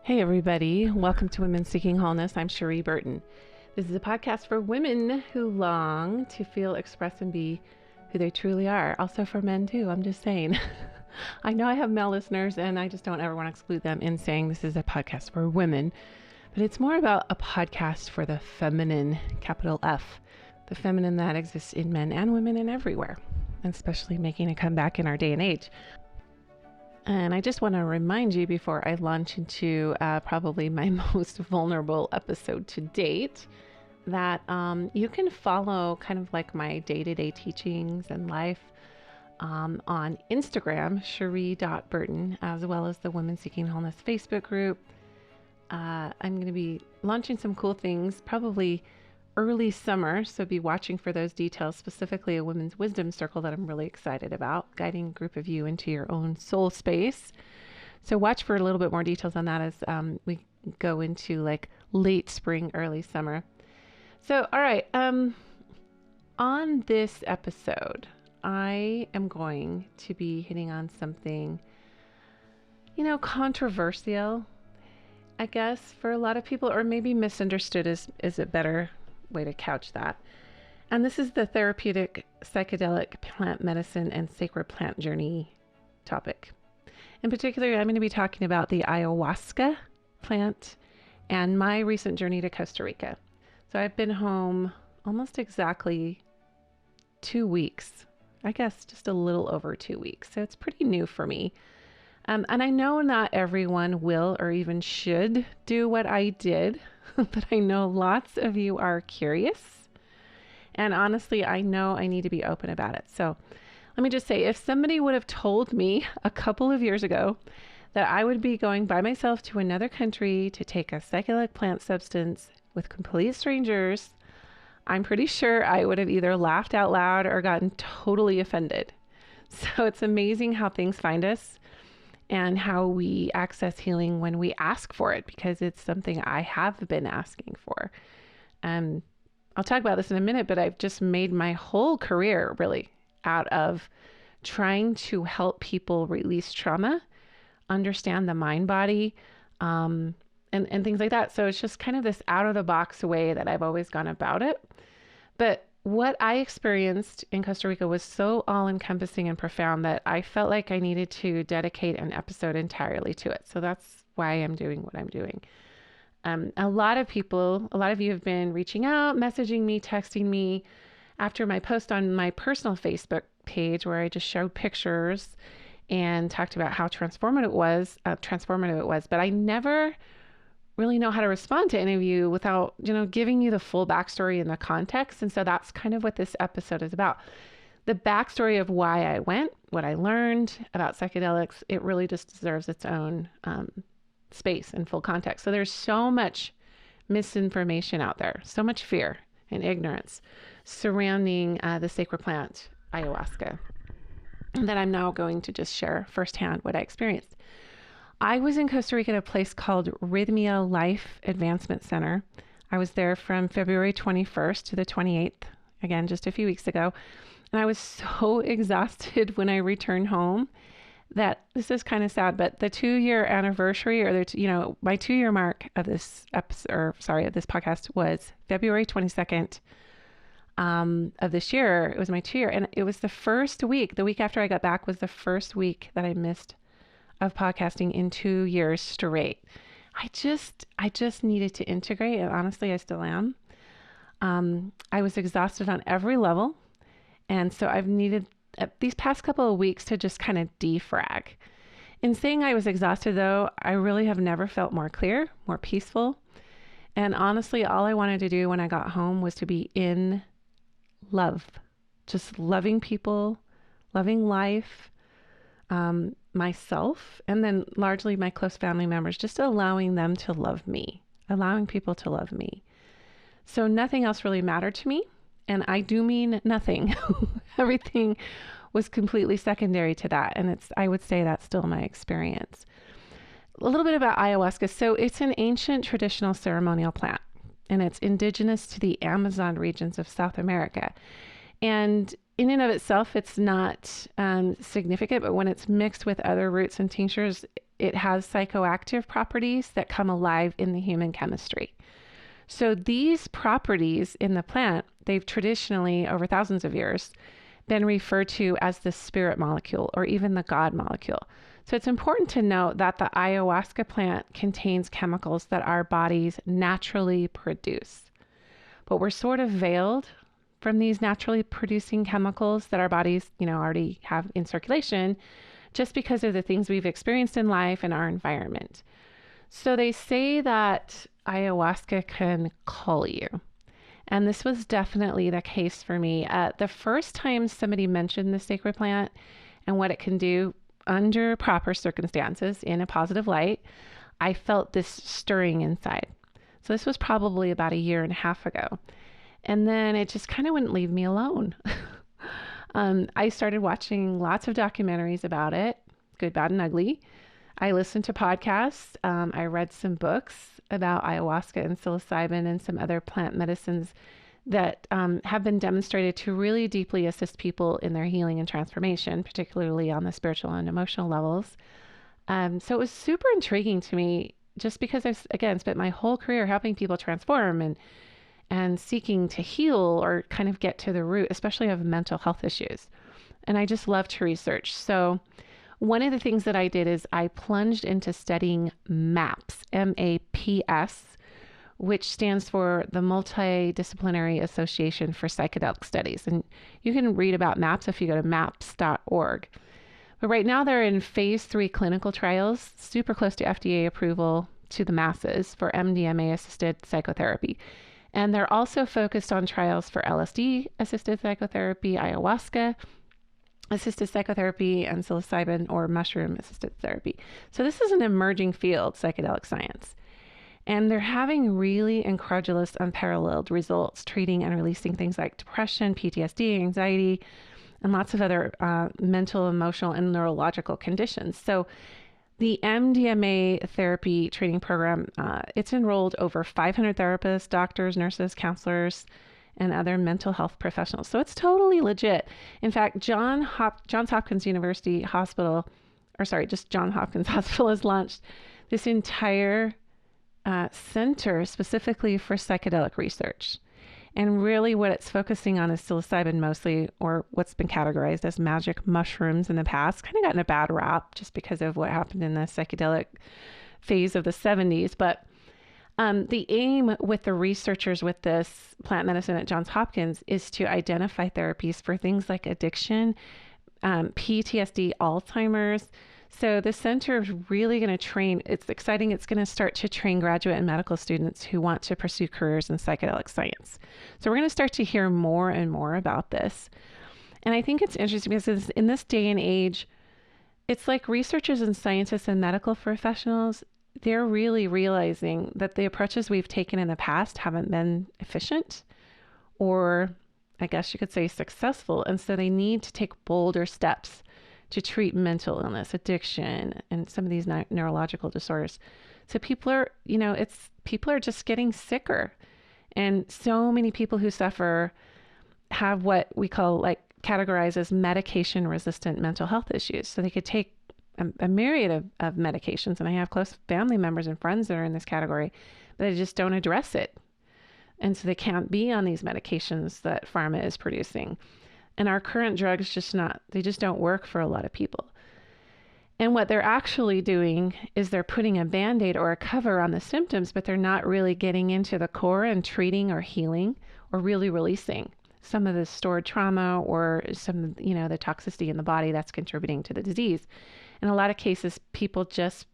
Hey everybody, welcome to Women Seeking Wholeness. I'm Cherie Burton. This is a podcast for women who long to feel, express, and be who they truly are. Also for men too, I'm just saying. I know I have male listeners and I just don't ever want to exclude them in saying this is a podcast for women, but it's more about a podcast for the feminine, capital F, the feminine that exists in men and women and everywhere, and especially making a comeback in our day and age. And I just want to remind you before I launch into probably my most vulnerable episode to date that you can follow kind of like my day-to-day teachings and life on Instagram, cherie.burton, as well as the Women Seeking Wholeness Facebook group. I'm going to be launching some cool things probably early summer, so be watching for those details, specifically a women's wisdom circle that I'm really excited about, guiding a group of you into your own soul space. So watch for a little bit more details on that as we go into like late spring, early summer. So, all right, on this episode, I am going to be hitting on something, controversial, I guess, for a lot of people, or maybe misunderstood is a better way to couch that. And this is the therapeutic, psychedelic, plant medicine, and sacred plant journey topic. In particular, I'm going to be talking about the ayahuasca plant and my recent journey to Costa Rica. So I've been home almost exactly 2 weeks, I guess just a little over 2 weeks. So it's pretty new for me. And I know not everyone will or even should do what I did, but I know lots of you are curious. And honestly, I know I need to be open about it. So let me just say, if somebody would have told me a couple of years ago that I would be going by myself to another country to take a psychedelic plant substance with complete strangers, I'm pretty sure I would have either laughed out loud or gotten totally offended. So it's amazing how things find us and how we access healing when we ask for it, because it's something I have been asking for. I'll talk about this in a minute, but I've just made my whole career really out of trying to help people release trauma, understand the mind body, and things like that. So it's just kind of this out of the box way that I've always gone about it. But what I experienced in Costa Rica was so all-encompassing and profound that I felt like I needed to dedicate an episode entirely to it. So that's why I'm doing what I'm doing. A lot of you have been reaching out, messaging me, texting me after my post on my personal Facebook page where I just showed pictures and talked about how transformative it was. But I never really know how to respond to any of you without, giving you the full backstory and the context. And so that's kind of what this episode is about. The backstory of why I went, what I learned about psychedelics, it really just deserves its own space and full context. So there's so much misinformation out there, so much fear and ignorance surrounding the sacred plant ayahuasca that I'm now going to just share firsthand what I experienced. I was in Costa Rica at a place called Rhythmia Life Advancement Center. I was there from February 21st to the 28th, again, just a few weeks ago. And I was so exhausted when I returned home that this is kind of sad, but the 2-year anniversary my 2-year mark of this of this podcast was February 22nd of this year. It was my 2 year. And it was the first week, the week after I got back was the first week that I missed of podcasting in 2 years straight. I just needed to integrate, and honestly, I still am. I was exhausted on every level, and so I've needed these past couple of weeks to just kind of defrag. In saying I was exhausted, though, I really have never felt more clear, more peaceful, and honestly, all I wanted to do when I got home was to be in love, just loving people, loving life, myself, and then largely my close family members, just allowing them to love me, allowing people to love me. So nothing else really mattered to me. And I do mean nothing. Everything was completely secondary to that. And I would say that's still my experience. A little bit about ayahuasca. So it's an ancient traditional ceremonial plant, and it's indigenous to the Amazon regions of South America. And in and of itself, it's not significant, but when it's mixed with other roots and tinctures, it has psychoactive properties that come alive in the human chemistry. So these properties in the plant, they've traditionally, over thousands of years, been referred to as the spirit molecule or even the God molecule. So it's important to note that the ayahuasca plant contains chemicals that our bodies naturally produce. But we're sort of veiled from these naturally producing chemicals that our bodies, already have in circulation just because of the things we've experienced in life and our environment. So they say that ayahuasca can call you. And this was definitely the case for me. The first time somebody mentioned the sacred plant and what it can do under proper circumstances in a positive light, I felt this stirring inside. So this was probably about a year and a half ago. And then it just kind of wouldn't leave me alone. I started watching lots of documentaries about it, good, bad, and ugly. I listened to podcasts. I read some books about ayahuasca and psilocybin and some other plant medicines that have been demonstrated to really deeply assist people in their healing and transformation, particularly on the spiritual and emotional levels. So it was super intriguing to me just because I've, again, spent my whole career helping people transform and seeking to heal or kind of get to the root, especially of mental health issues. And I just love to research. So one of the things that I did is I plunged into studying MAPS, MAPS, which stands for the Multidisciplinary Association for Psychedelic Studies. And you can read about MAPS if you go to maps.org. But right now they're in phase 3 clinical trials, super close to FDA approval to the masses for MDMA-assisted psychotherapy. And they're also focused on trials for LSD-assisted psychotherapy, ayahuasca, assisted psychotherapy, and psilocybin or mushroom assisted therapy. So this is an emerging field, psychedelic science. And they're having really incredulous, unparalleled results treating and releasing things like depression, PTSD, anxiety, and lots of other mental, emotional, and neurological conditions. So the MDMA therapy training program, it's enrolled over 500 therapists, doctors, nurses, counselors, and other mental health professionals. So it's totally legit. In fact, Johns Hopkins University Hospital, just Johns Hopkins Hospital has launched this entire center specifically for psychedelic research. And really what it's focusing on is psilocybin mostly, or what's been categorized as magic mushrooms in the past. Kind of gotten a bad rap just because of what happened in the psychedelic phase of the 70s. But the aim with the researchers with this plant medicine at Johns Hopkins is to identify therapies for things like addiction, PTSD, Alzheimer's. So the center is really going to train, it's exciting, it's going to start to train graduate and medical students who want to pursue careers in psychedelic science. So we're going to start to hear more and more about this. And I think it's interesting because in this day and age, it's like researchers and scientists and medical professionals, they're really realizing that the approaches we've taken in the past haven't been efficient or, I guess you could say, successful. And so they need to take bolder steps to treat mental illness, addiction, and some of these neurological disorders. So people are just getting sicker. And so many people who suffer have what we call categorize as medication resistant mental health issues. So they could take a myriad of medications. And I have close family members and friends that are in this category, but they just don't address it. And so they can't be on these medications that pharma is producing. And our current drugs just don't work for a lot of people. And what they're actually doing is they're putting a Band-Aid or a cover on the symptoms, but they're not really getting into the core and treating or healing or really releasing some of the stored trauma or some, the toxicity in the body that's contributing to the disease. In a lot of cases, people just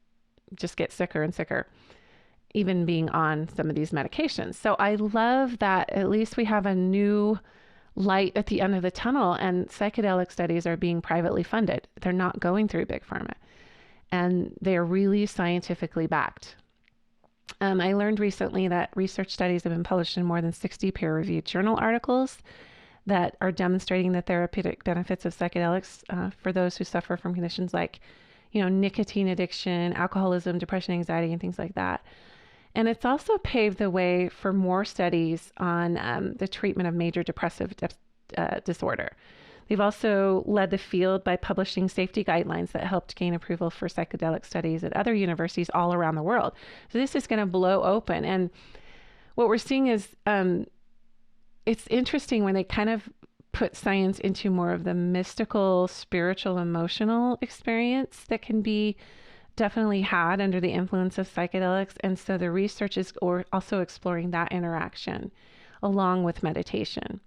get sicker and sicker, even being on some of these medications. So I love that at least we have a new light at the end of the tunnel, and psychedelic studies are being privately funded. They're not going through big pharma, and they're really scientifically backed. I learned recently that research studies have been published in more than 60 peer-reviewed journal articles that are demonstrating the therapeutic benefits of psychedelics for those who suffer from conditions like, nicotine addiction, alcoholism, depression, anxiety, and things like that. And it's also paved the way for more studies on the treatment of major depressive disorder. They've also led the field by publishing safety guidelines that helped gain approval for psychedelic studies at other universities all around the world. So this is going to blow open. And what we're seeing is it's interesting when they kind of put science into more of the mystical, spiritual, emotional experience that can be definitely had under the influence of psychedelics. And so the research is also exploring that interaction along with meditation.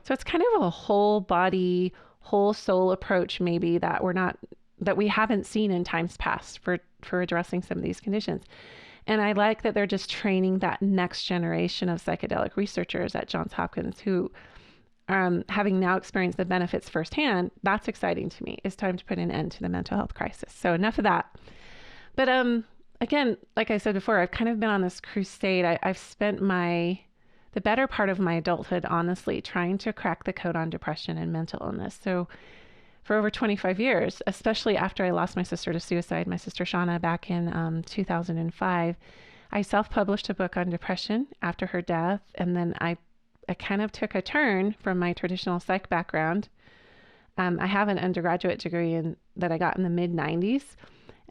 So it's kind of a whole body, whole soul approach maybe that we haven't seen in times past for addressing some of these conditions. And I like that they're just training that next generation of psychedelic researchers at Johns Hopkins who, having now experienced the benefits firsthand, that's exciting to me. It's time to put an end to the mental health crisis. So enough of that. But again, like I said before, I've kind of been on this crusade. I've spent the better part of my adulthood, honestly, trying to crack the code on depression and mental illness. So for over 25 years, especially after I lost my sister to suicide, my sister Shauna, back in 2005, I self-published a book on depression after her death. And then I kind of took a turn from my traditional psych background. I have an undergraduate degree that I got in the mid-90s.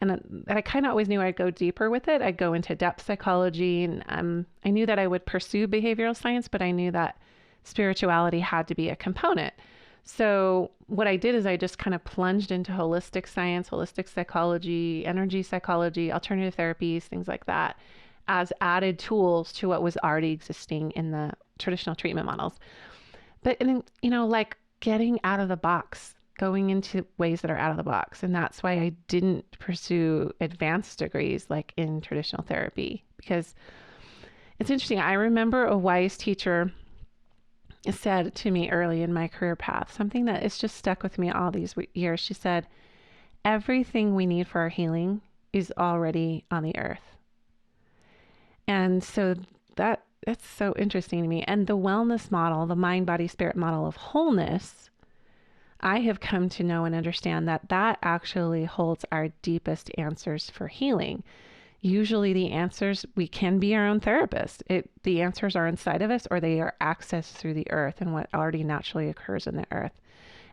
And I kind of always knew I'd go deeper with it. I'd go into depth psychology. And I knew that I would pursue behavioral science, but I knew that spirituality had to be a component. So what I did is I just kind of plunged into holistic science, holistic psychology, energy psychology, alternative therapies, things like that, as added tools to what was already existing in the traditional treatment models. But, like getting out of the box, going into ways that are out of the box. And that's why I didn't pursue advanced degrees like in traditional therapy, because it's interesting. I remember a wise teacher said to me early in my career path, something that has just stuck with me all these years. She said, everything we need for our healing is already on the earth. And so that's so interesting to me. And the wellness model, the mind, body, spirit model of wholeness, I have come to know and understand that actually holds our deepest answers for healing. Usually the answers, we can be our own therapist. The answers are inside of us, or they are accessed through the earth and what already naturally occurs in the earth.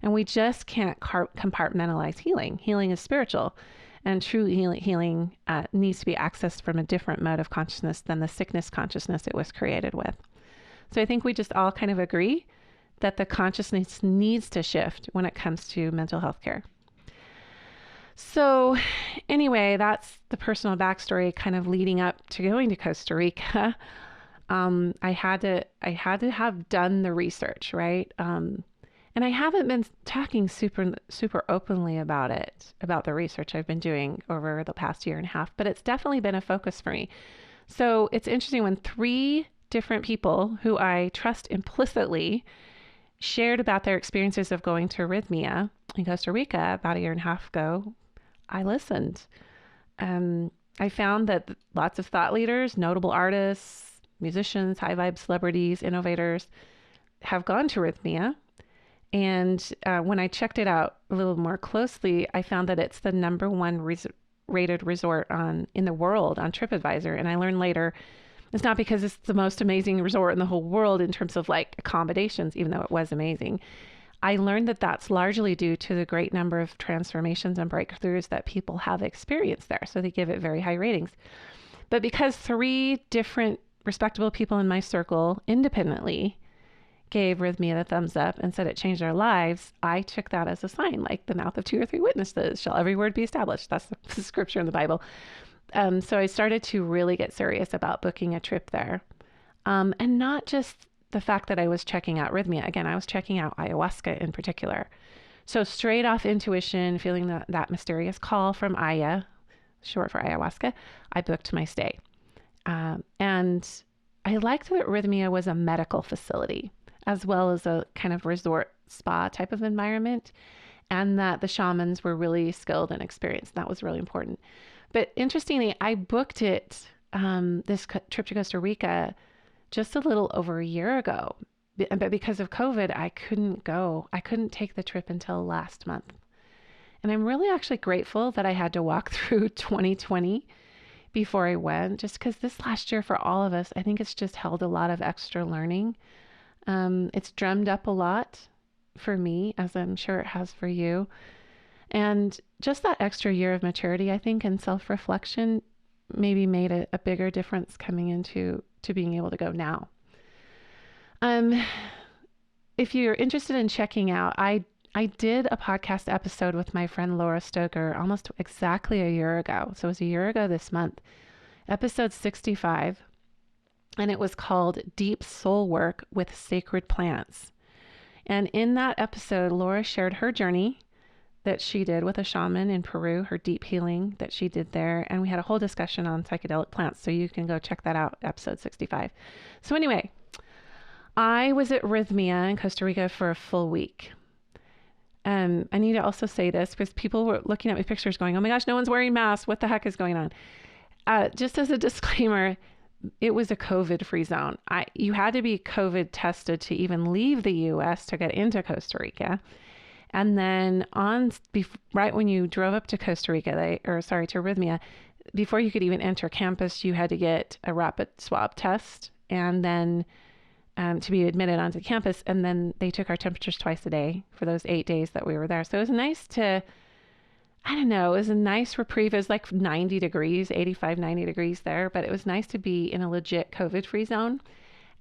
And we just can't compartmentalize healing. Healing is spiritual, and true healing needs to be accessed from a different mode of consciousness than the sickness consciousness it was created with. So I think we just all kind of agree that the consciousness needs to shift when it comes to mental health care. So anyway, that's the personal backstory kind of leading up to going to Costa Rica. I had to have done the research, right? And I haven't been talking super openly about the research I've been doing over the past year and a half, but it's definitely been a focus for me. So it's interesting when 3 different people who I trust implicitly shared about their experiences of going to arrhythmia in Costa Rica about a year and a half ago. I listened. I found that lots of thought leaders, notable artists, musicians, high vibe celebrities, innovators have gone to arrhythmia. And when I checked it out a little more closely, I found that it's the number 1 rated resort in the world on TripAdvisor. And I learned later it's not because it's the most amazing resort in the whole world in terms of like accommodations, even though it was amazing. I learned that that's largely due to the great number of transformations and breakthroughs that people have experienced there. So they give it very high ratings. But because 3 different respectable people in my circle independently gave arrhythmia the thumbs up and said it changed their lives, I took that as a sign, like the mouth of 2 or 3 witnesses shall every word be established. That's the scripture in the Bible. So I started to really get serious about booking a trip there. And not just the fact that I was checking out arrhythmia. Again, I was checking out ayahuasca in particular. So straight off intuition, feeling that mysterious call from Aya, short for ayahuasca, I booked my stay. And I liked that arrhythmia was a medical facility, as well as a kind of resort spa type of environment, and that the shamans were really skilled and experienced. That was really important. But interestingly, I booked it, this trip to Costa Rica, just a little over a year ago. But because of COVID, I couldn't go. I couldn't take the trip until last month. And I'm really actually grateful that I had to walk through 2020 before I went, just because this last year for all of us, I think it's just held a lot of extra learning. It's drummed up a lot for me, as I'm sure it has for you. And just that extra year of maturity, I think, and self-reflection maybe made a bigger difference coming into being able to go now. Um, if you're interested in checking out, I did a podcast episode with my friend Laura Stoker almost exactly a year ago. So it was a year ago this month, episode 65, and it was called Deep Soul Work with Sacred Plants. And in that episode, Laura shared her journey that she did with a shaman in Peru, her deep healing that she did there. And we had a whole discussion on psychedelic plants. So you can go check that out, episode 65. So anyway, I was at Rhythmia in Costa Rica for a full week. I need to also say this because people were looking at my pictures going, oh my gosh, no one's wearing masks. What the heck is going on? Just as a disclaimer, it was a COVID-free zone. You had to be COVID tested to even leave the U.S. to get into Costa Rica. And then right when you drove up to Costa Rica, to Rhythmia, before you could even enter campus, you had to get a rapid swab test and then to be admitted onto campus. And then they took our temperatures twice a day for those 8 days that we were there. So it was nice it was a nice reprieve. It was like 90 degrees, 85, 90 degrees there. But it was nice to be in a legit COVID-free zone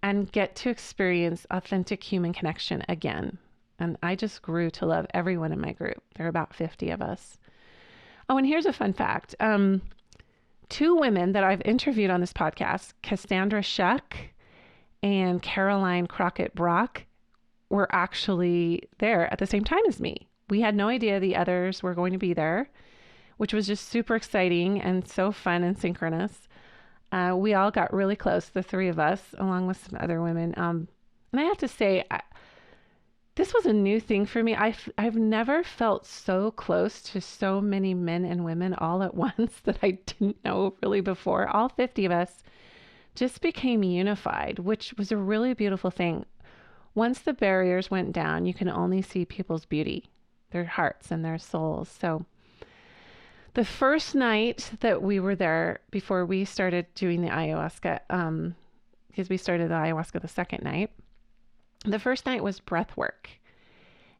and get to experience authentic human connection again. And I just grew to love everyone in my group. There are about 50 of us. Oh, and here's a fun fact. 2 women that I've interviewed on this podcast, Cassandra Shuck and Caroline Crockett Brock, were actually there at the same time as me. We had no idea the others were going to be there, which was just super exciting and so fun and synchronous. We all got really close, the 3 of us, along with some other women. And I have to say, this was a new thing for me. I've never felt so close to so many men and women all at once that I didn't know really before. All 50 of us just became unified, which was a really beautiful thing. Once the barriers went down, you can only see people's beauty, their hearts and their souls. So the first night that we were there, before we started doing the ayahuasca, because we started the ayahuasca the second night, the first night was breath work.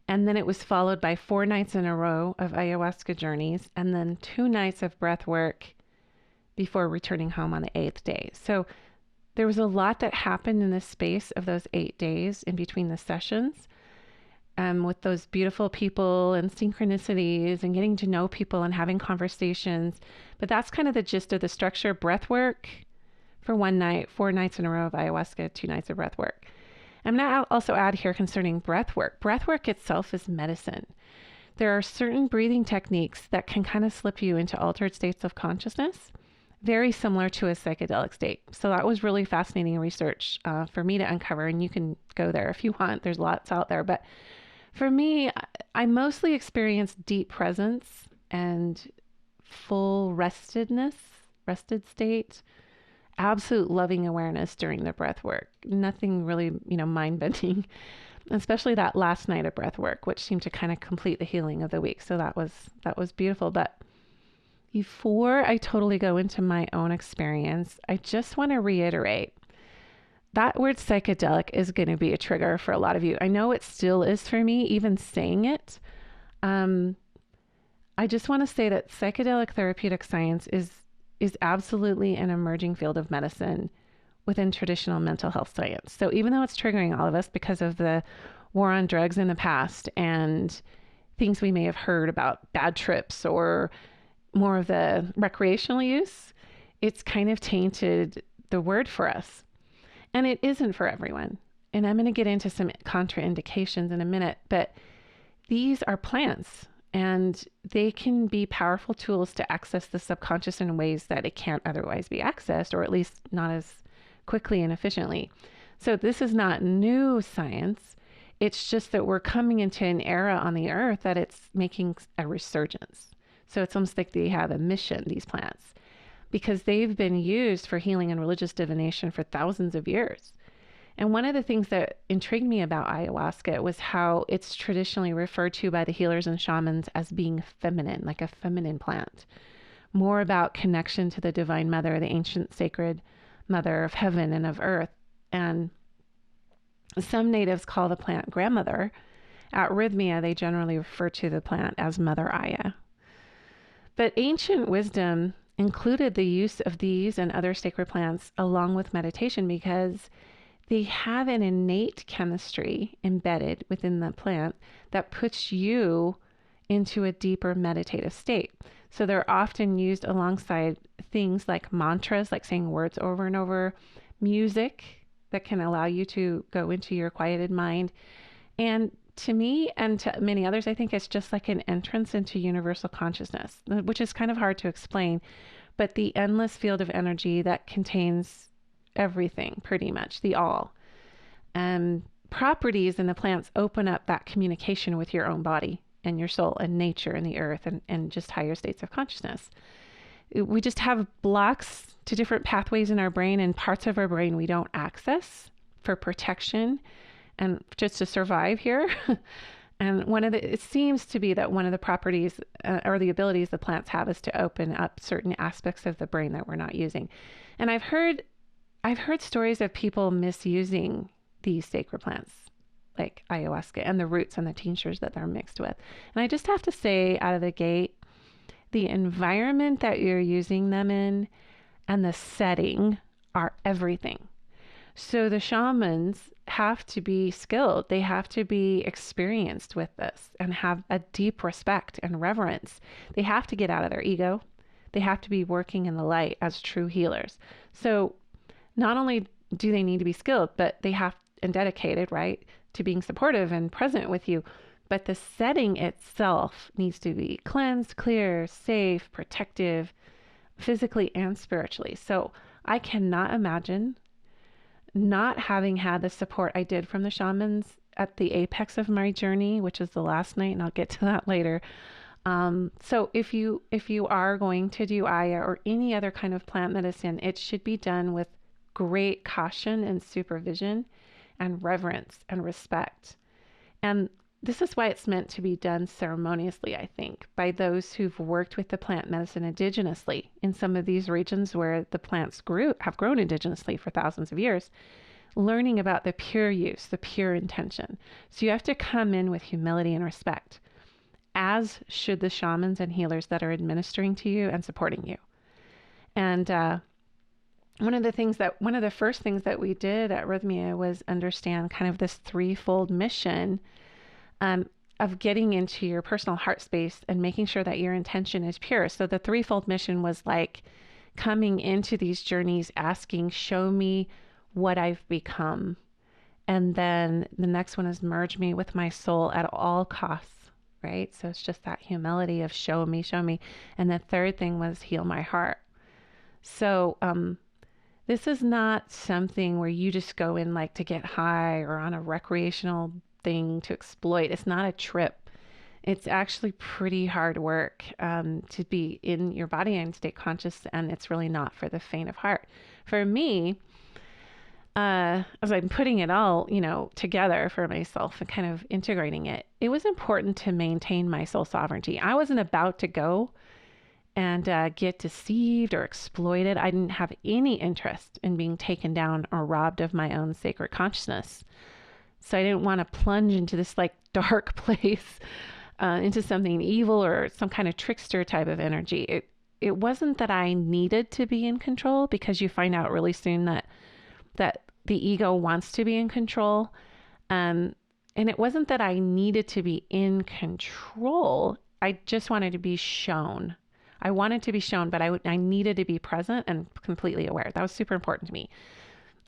And then it was followed by 4 nights in a row of ayahuasca journeys, and then 2 nights of breath work before returning home on the 8th day. So there was a lot that happened in the space of those 8 days in between the sessions, with those beautiful people and synchronicities and getting to know people and having conversations. But that's kind of the gist of the structure. Breath work for 1 night, 4 nights in a row of ayahuasca, 2 nights of breath work. I'm going to also add here concerning breath work. Breath work itself is medicine. There are certain breathing techniques that can kind of slip you into altered states of consciousness, very similar to a psychedelic state. So that was really fascinating research for me to uncover, and you can go there if you want. There's lots out there. But for me, I mostly experienced deep presence and full rested state, absolute loving awareness during the breath work. Nothing really, mind bending, especially that last night of breath work, which seemed to kind of complete the healing of the week. So that was beautiful. But before I totally go into my own experience, I just want to reiterate that word psychedelic is going to be a trigger for a lot of you. I know it still is for me, even saying it. I just want to say that psychedelic therapeutic science is absolutely an emerging field of medicine within traditional mental health science. So even though it's triggering all of us because of the war on drugs in the past and things we may have heard about bad trips or more of the recreational use, it's kind of tainted the word for us. And it isn't for everyone. And I'm going to get into some contraindications in a minute, but these are plants. And they can be powerful tools to access the subconscious in ways that it can't otherwise be accessed, or at least not as quickly and efficiently. So this is not new science. It's just that we're coming into an era on the earth that it's making a resurgence. So it's almost like they have a mission, these plants, because they've been used for healing and religious divination for thousands of years. And one of the things that intrigued me about ayahuasca was how it's traditionally referred to by the healers and shamans as being feminine, like a feminine plant, more about connection to the divine mother, the ancient sacred mother of heaven and of earth. And some natives call the plant grandmother, At Rhythmia, they generally refer to the plant as Mother Aya. But ancient wisdom included the use of these and other sacred plants along with meditation because they have an innate chemistry embedded within the plant that puts you into a deeper meditative state. So they're often used alongside things like mantras, like saying words over and over, music that can allow you to go into your quieted mind. And to me and to many others, I think it's just like an entrance into universal consciousness, which is kind of hard to explain, but the endless field of energy that contains everything, pretty much, the all. Properties in the plants open up that communication with your own body and your soul and nature and the earth and just higher states of consciousness. We just have blocks to different pathways in our brain and parts of our brain we don't access for protection and just to survive here. And it seems to be that one of the properties or the abilities the plants have is to open up certain aspects of the brain that we're not using. And I've heard stories of people misusing these sacred plants like ayahuasca and the roots and the tinctures that they're mixed with. And I just have to say out of the gate, the environment that you're using them in and the setting are everything. So the shamans have to be skilled. They have to be experienced with this and have a deep respect and reverence. They have to get out of their ego. They have to be working in the light as true healers. So not only do they need to be skilled, but they have and dedicated, right, to being supportive and present with you. But the setting itself needs to be cleansed, clear, safe, protective, physically and spiritually. So I cannot imagine not having had the support I did from the shamans at the apex of my journey, which is the last night, and I'll get to that later. So if you are going to do Aya or any other kind of plant medicine, it should be done with great caution and supervision and reverence and respect. And this is why it's meant to be done ceremoniously, I think, by those who've worked with the plant medicine indigenously in some of these regions where the plants have grown indigenously for thousands of years, learning about the pure use, the pure intention. So you have to come in with humility and respect, as should the shamans and healers that are administering to you and supporting you. And one of the first things that we did at Rhythmia was understand kind of this threefold mission of getting into your personal heart space and making sure that your intention is pure. So the threefold mission was like coming into these journeys asking, show me what I've become. And then the next one is merge me with my soul at all costs, right? So it's just that humility of show me. And the third thing was heal my heart. So this is not something where you just go in like to get high or on a recreational thing to exploit. It's not a trip. It's actually pretty hard work to be in your body and stay conscious, and it's really not for the faint of heart. For me, as I'm putting it all, together for myself and kind of integrating it, it was important to maintain my soul sovereignty. I wasn't about to go and get deceived or exploited. I didn't have any interest in being taken down or robbed of my own sacred consciousness. So I didn't want to plunge into this like dark place, into something evil or some kind of trickster type of energy. It wasn't that I needed to be in control, because you find out really soon that the ego wants to be in control. And it wasn't that I needed to be in control. I just wanted to be shown. I wanted to be shown, but I needed to be present and completely aware. That was super important to me.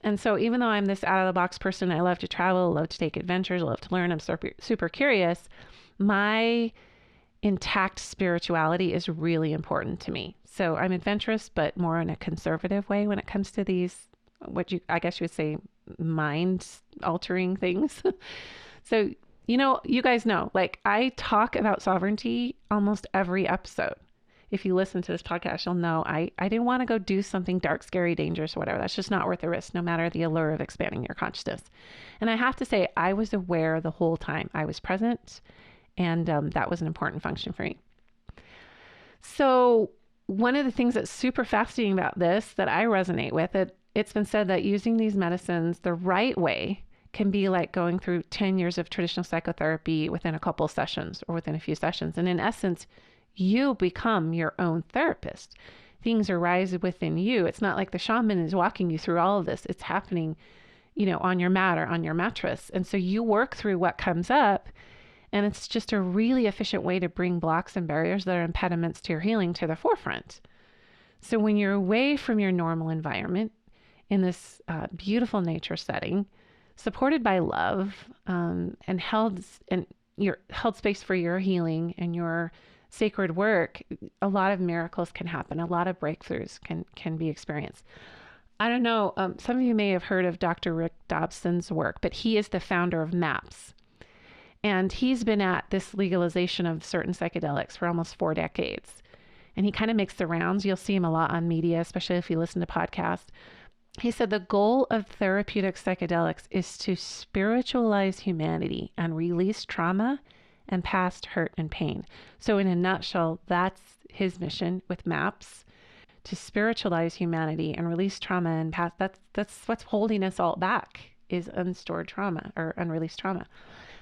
And so even though I'm this out of the box person, I love to travel, love to take adventures, love to learn, I'm super curious, my intact spirituality is really important to me. So I'm adventurous, but more in a conservative way when it comes to these, I guess you would say, mind altering things. So, you guys know, like I talk about sovereignty almost every episode. If you listen to this podcast, you'll know I didn't want to go do something dark, scary, dangerous, or whatever. That's just not worth the risk, no matter the allure of expanding your consciousness. And I have to say, I was aware the whole time. I was present, and that was an important function for me. So one of the things that's super fascinating about this that I resonate with, it's been said that using these medicines the right way can be like going through 10 years of traditional psychotherapy within a couple sessions or within a few sessions. And in essence, you become your own therapist. Things arise within you. It's not like the shaman is walking you through all of this. It's happening, on your mat or on your mattress. And so you work through what comes up. And it's just a really efficient way to bring blocks and barriers that are impediments to your healing to the forefront. So when you're away from your normal environment in this beautiful nature setting, supported by love, and you're held space for your healing and your sacred work, a lot of miracles can happen. A lot of breakthroughs can be experienced. I don't know. Some of you may have heard of Dr. Rick Dobson's work, but he is the founder of MAPS. And he's been at this legalization of certain psychedelics for almost 4 decades. And he kind of makes the rounds. You'll see him a lot on media, especially if you listen to podcasts. He said the goal of therapeutic psychedelics is to spiritualize humanity and release trauma and past hurt and pain. So in a nutshell, that's his mission with MAPS, to spiritualize humanity and release trauma and past. That's what's holding us all back, is unstored trauma or unreleased trauma.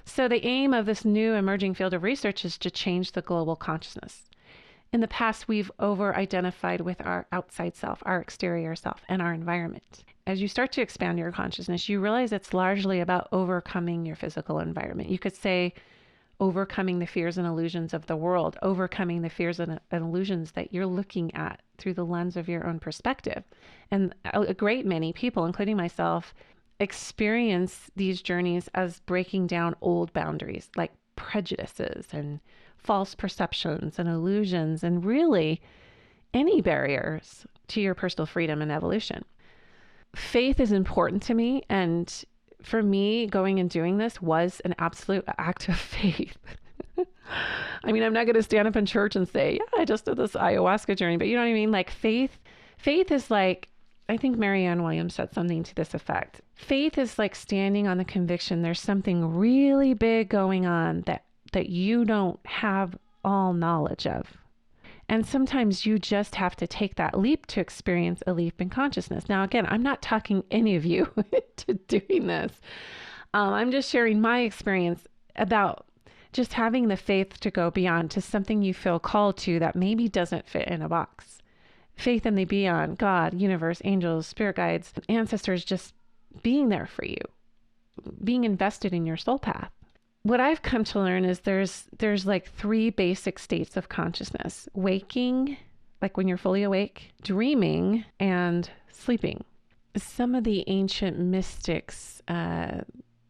So the aim of this new emerging field of research is to change the global consciousness. In the past, we've over-identified with our outside self, our exterior self, and our environment. As you start to expand your consciousness, you realize it's largely about overcoming your physical environment. You could say overcoming the fears and illusions of the world, overcoming the fears and illusions that you're looking at through the lens of your own perspective. And a great many people, including myself, experience these journeys as breaking down old boundaries like prejudices and false perceptions and illusions, and really any barriers to your personal freedom and evolution. Faith is important to me, and for me, going and doing this was an absolute act of faith. I mean, I'm not going to stand up in church and say, yeah, I just did this ayahuasca journey, but you know what I mean? Like faith is like, I think Marianne Williams said something to this effect. Faith is like standing on the conviction there's something really big going on that you don't have all knowledge of. And sometimes you just have to take that leap to experience a leap in consciousness. Now, again, I'm not talking any of you into doing this. I'm just sharing my experience about just having the faith to go beyond to something you feel called to that maybe doesn't fit in a box. Faith in the beyond, God, universe, angels, spirit guides, ancestors, just being there for you, being invested in your soul path. What I've come to learn is there's like 3 basic states of consciousness: waking, like when you're fully awake, dreaming, and sleeping. Some of the ancient mystics,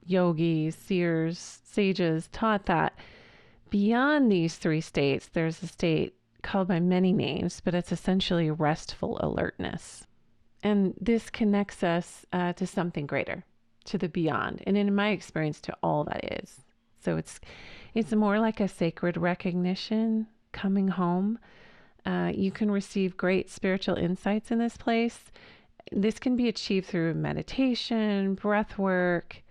yogis, seers, sages taught that beyond these 3 states, there's a state called by many names, but it's essentially restful alertness. And this connects us to something greater, to the beyond, and in my experience, to all that is. So it's more like a sacred recognition, coming home. You can receive great spiritual insights in this place. This can be achieved through meditation, breath work,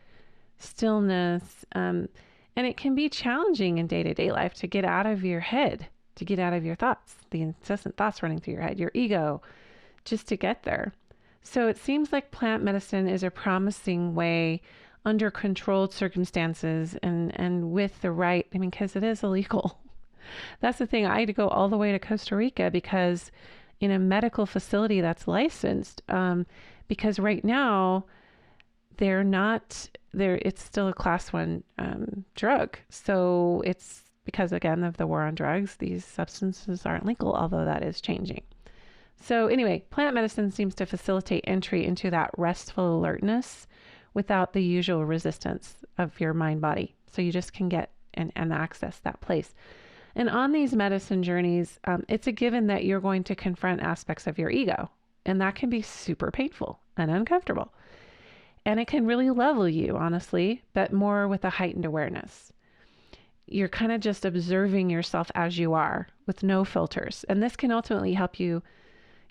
stillness, and it can be challenging in day-to-day life to get out of your head, to get out of your thoughts, the incessant thoughts running through your head, your ego, just to get there. So it seems like plant medicine is a promising way under controlled circumstances and with the right, because it is illegal. That's the thing. I had to go all the way to Costa Rica because in a medical facility that's licensed, because right now it's still a class 1 drug. So it's because, again, of the war on drugs, these substances aren't legal, although that is changing. So anyway, plant medicine seems to facilitate entry into that restful alertness without the usual resistance of your mind body. So you just can get and access that place. And on these medicine journeys, it's a given that you're going to confront aspects of your ego. And that can be super painful and uncomfortable. And it can really level you, honestly, but more with a heightened awareness. You're kind of just observing yourself as you are with no filters. And this can ultimately help you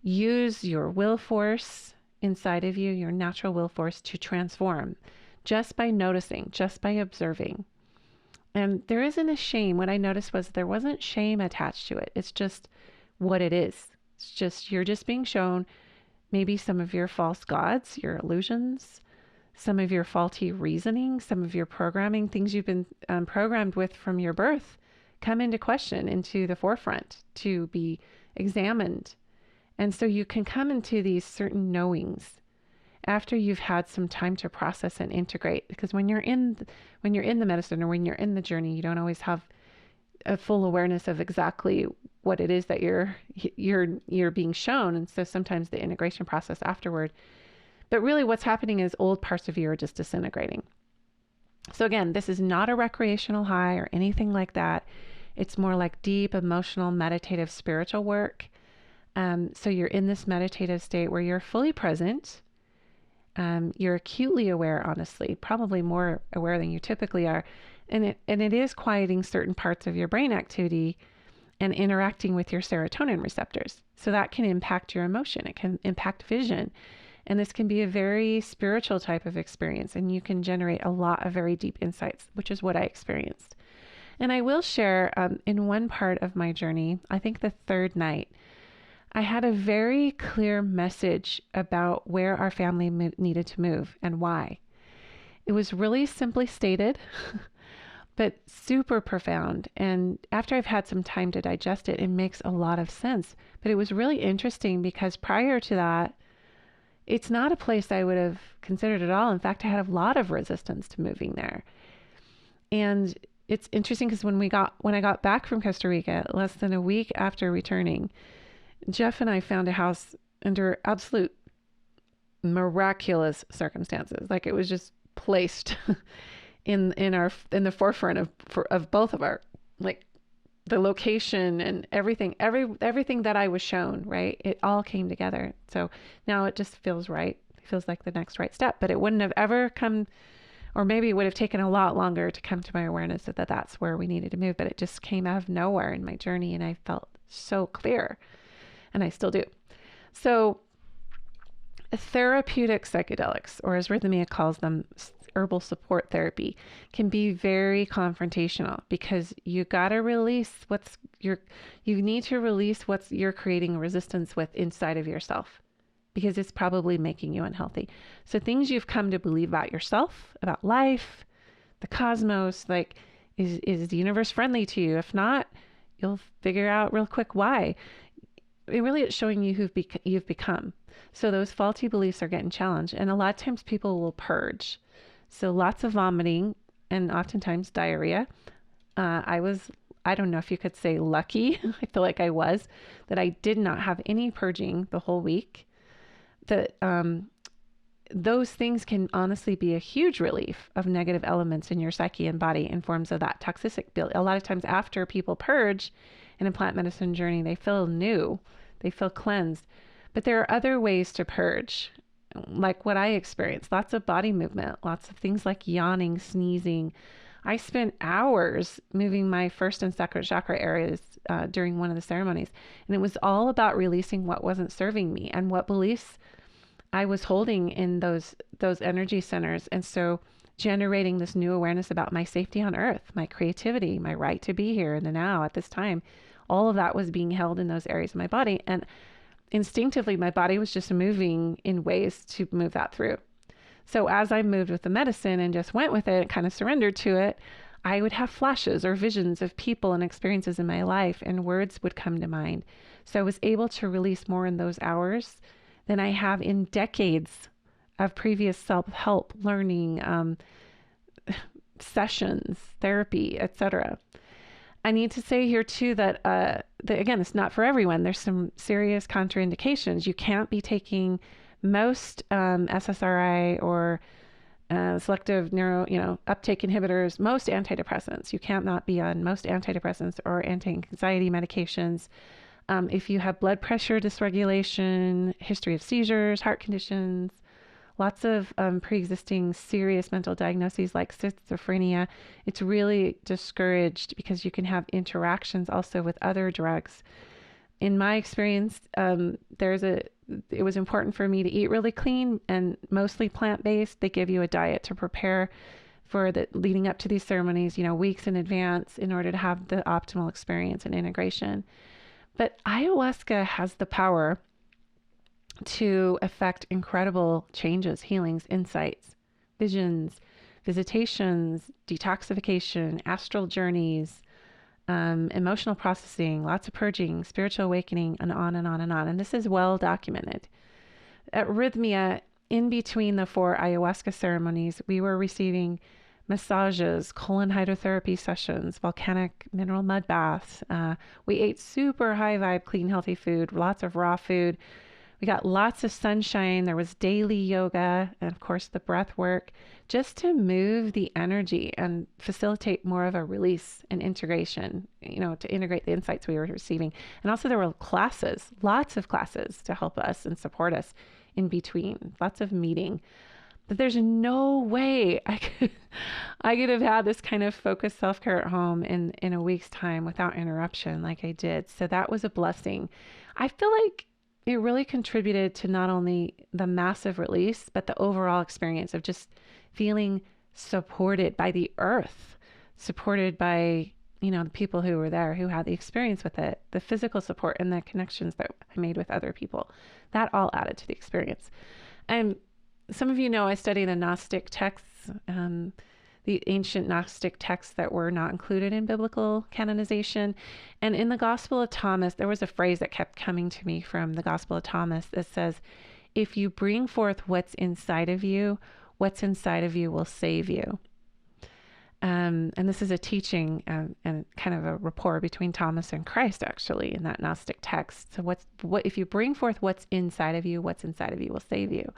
use your will force inside of you, your natural will force, to transform just by noticing, just by observing. And there isn't a shame. What I noticed was there wasn't shame attached to it. It's just what it is. It's just, you're just being shown maybe some of your false gods, your illusions, some of your faulty reasoning, some of your programming, things you've been programmed with from your birth come into question, into the forefront to be examined. And so you can come into these certain knowings after you've had some time to process and integrate. Because when you're in the medicine, or when you're in the journey, you don't always have a full awareness of exactly what it is that you're being shown. And so sometimes the integration process afterward. But really what's happening is old parts of you are just disintegrating. So again, this is not a recreational high or anything like that. It's more like deep emotional, meditative, spiritual work. So you're in this meditative state where you're fully present. You're acutely aware, honestly, probably more aware than you typically are. And it is quieting certain parts of your brain activity and interacting with your serotonin receptors. So that can impact your emotion. It can impact vision. And this can be a very spiritual type of experience. And you can generate a lot of very deep insights, which is what I experienced. And I will share in one part of my journey, I think the third night, I had a very clear message about where our family needed to move and why. It was really simply stated, but super profound. And after I've had some time to digest it, it makes a lot of sense. But it was really interesting because prior to that, it's not a place I would have considered at all. In fact, I had a lot of resistance to moving there. And it's interesting because when I got back from Costa Rica, less than a week after returning, Jeff and I found a house under absolute miraculous circumstances. Like it was just placed in the forefront of both of our, like, the location and everything that I was shown, right? It all came together. So now it just feels right. It feels like the next right step, but it wouldn't have ever come, or maybe it would have taken a lot longer to come to my awareness that that's where we needed to move, but it just came out of nowhere in my journey. And I felt so clear, and I still do. So therapeutic psychedelics, or as Rhythmia calls them, herbal support therapy, can be very confrontational because you got to release you need to release what you're creating resistance with inside of yourself, because it's probably making you unhealthy. So things you've come to believe about yourself, about life, the cosmos, like, is the universe friendly to you? If not, you'll figure out real quick why. It's showing you you've become. So those faulty beliefs are getting challenged. And a lot of times people will purge. So lots of vomiting and oftentimes diarrhea. I don't know if you could say lucky. I feel like I was, that I did not have any purging the whole week. That those things can honestly be a huge relief of negative elements in your psyche and body in forms of that toxic build. A lot of times after people purge in a plant medicine journey, they feel new, they feel cleansed. But there are other ways to purge, like what I experienced. Lots of body movement, lots of things like yawning, sneezing. I spent hours moving my first and second chakra areas during one of the ceremonies. And it was all about releasing what wasn't serving me and what beliefs I was holding in those energy centers. And so generating this new awareness about my safety on earth, my creativity, my right to be here in the now at this time. All of that was being held in those areas of my body. And instinctively, my body was just moving in ways to move that through. So as I moved with the medicine and just went with it and kind of surrendered to it, I would have flashes or visions of people and experiences in my life, and words would come to mind. So I was able to release more in those hours than I have in decades of previous self-help learning, sessions, therapy, etc. I need to say here too that, again, it's not for everyone. There's some serious contraindications. You can't be taking most SSRI or selective uptake inhibitors, most antidepressants. You can't not be on most antidepressants or anti-anxiety medications. If you have blood pressure dysregulation, history of seizures, heart conditions, lots of pre-existing serious mental diagnoses like schizophrenia, it's really discouraged because you can have interactions also with other drugs. In my experience, it was important for me to eat really clean and mostly plant-based. They give you a diet to prepare for the leading up to these ceremonies, weeks in advance, in order to have the optimal experience and integration. But ayahuasca has the power to affect incredible changes, healings, insights visions, visitations, detoxification, astral journeys, emotional processing, lots of purging, spiritual awakening, and on and on and on. And this is well documented. At Rhythmia, in between the 4 ayahuasca ceremonies, we were receiving massages, colon hydrotherapy sessions, volcanic mineral mud baths. We ate super high vibe, clean, healthy food, lots of raw food. We got lots of sunshine. There was daily yoga and, of course, the breath work, just to move the energy and facilitate more of a release and integration, to integrate the insights we were receiving. And also there were classes, lots of classes to help us and support us in between, lots of meeting. But there's no way I could have had this kind of focused self-care at home in a week's time without interruption like I did. So that was a blessing. I feel like it really contributed to not only the massive release, but the overall experience of just feeling supported by the earth, supported by, the people who were there, who had the experience with it, the physical support and the connections that I made with other people. That all added to the experience. And some of you know I study the Gnostic texts, the ancient Gnostic texts that were not included in biblical canonization. And in the Gospel of Thomas, there was a phrase that kept coming to me from the Gospel of Thomas that says, if you bring forth what's inside of you will save you. And this is a teaching and kind of a rapport between Thomas and Christ, actually, in that Gnostic text. So if you bring forth what's inside of you will save you.